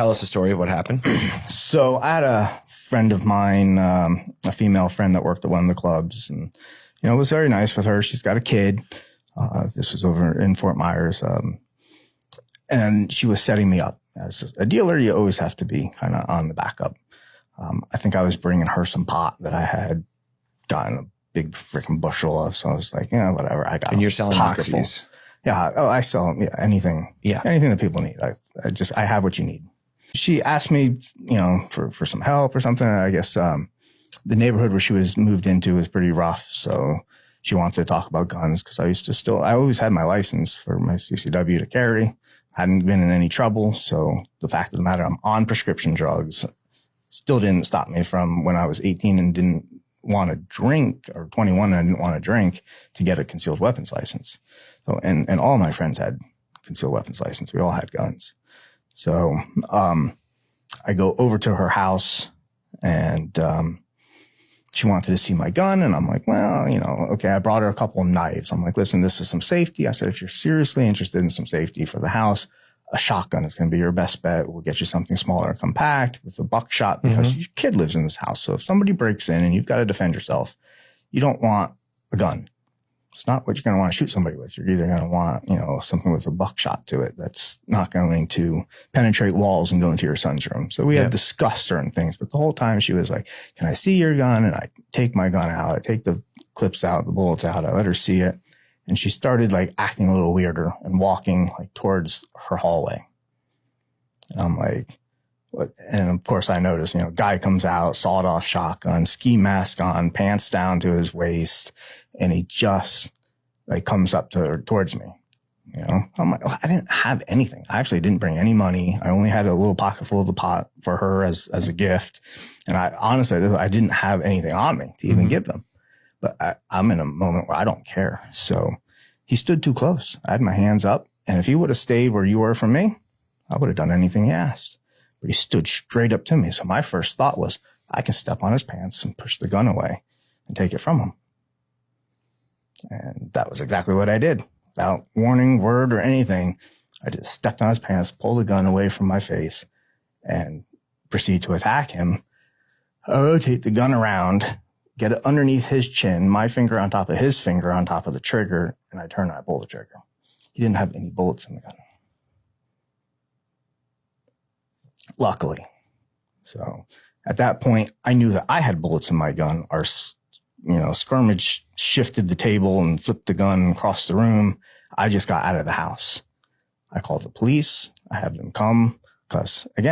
Tell us the story of what happened. So I had a friend of mine, a female friend that worked at one of the clubs, and it was very nice with her. She's got a kid. This was over in Fort Myers, and she was setting me up. As a dealer, you always have to be kind of on the backup. I think I was bringing her some pot that I had gotten a big freaking bushel of. So I was like, yeah, whatever. I got. And you're selling epoxies. Yeah. Oh, I sell anything. Yeah. Anything that people need. I have what you need. She asked me, for some help or something. I guess, the neighborhood where she was moved into was pretty rough. So she wanted to talk about guns because I always had my license for my CCW to carry. Hadn't been in any trouble. So the fact of the matter, I'm on prescription drugs still didn't stop me from when I was 18 and didn't want to drink, or 21 and I didn't want to drink, to get a concealed weapons license. So, and all my friends had concealed weapons license. We all had guns. So, I go over to her house and, she wanted to see my gun. And I'm like, well, okay. I brought her a couple of knives. I'm like, listen, this is some safety. I said, if you're seriously interested in some safety for the house, a shotgun is going to be your best bet. We'll get you something smaller and compact with a buckshot because your kid lives in this house. So if somebody breaks in and you've got to defend yourself, you don't want a gun. It's not what you're going to want to shoot somebody with. You're either going to want, something with a buckshot to it that's not going to penetrate walls and go into your son's room. So we had discussed certain things, but the whole time she was like, can I see your gun? And I take my gun out. I take the clips out, the bullets out. I let her see it. And she started acting a little weirder and walking towards her hallway. And I'm like, what? And of course I noticed, guy comes out, sawed off shotgun, ski mask on, pants down to his waist. And he just comes up to her, towards me. I'm like, I didn't have anything. I actually didn't bring any money. I only had a little pocket full of the pot for her as a gift. And I honestly, I didn't have anything on me to even give them. But I'm in a moment where I don't care. So he stood too close. I had my hands up. And if he would have stayed where you were from me, I would have done anything he asked. But he stood straight up to me. So my first thought was, I can step on his pants and push the gun away and take it from him. And that was exactly what I did. Without warning, word, or anything, I just stepped on his pants, pulled the gun away from my face, and proceed to attack him. I rotate the gun around, get it underneath his chin, my finger on top of his finger on top of the trigger, and I turn and I pull the trigger. He didn't have any bullets in the gun. Luckily. So at that point, I knew that I had bullets in my gun. Our skirmish shifted the table and flipped the gun across the room. I just got out of the house. I called the police. I had them come because, again,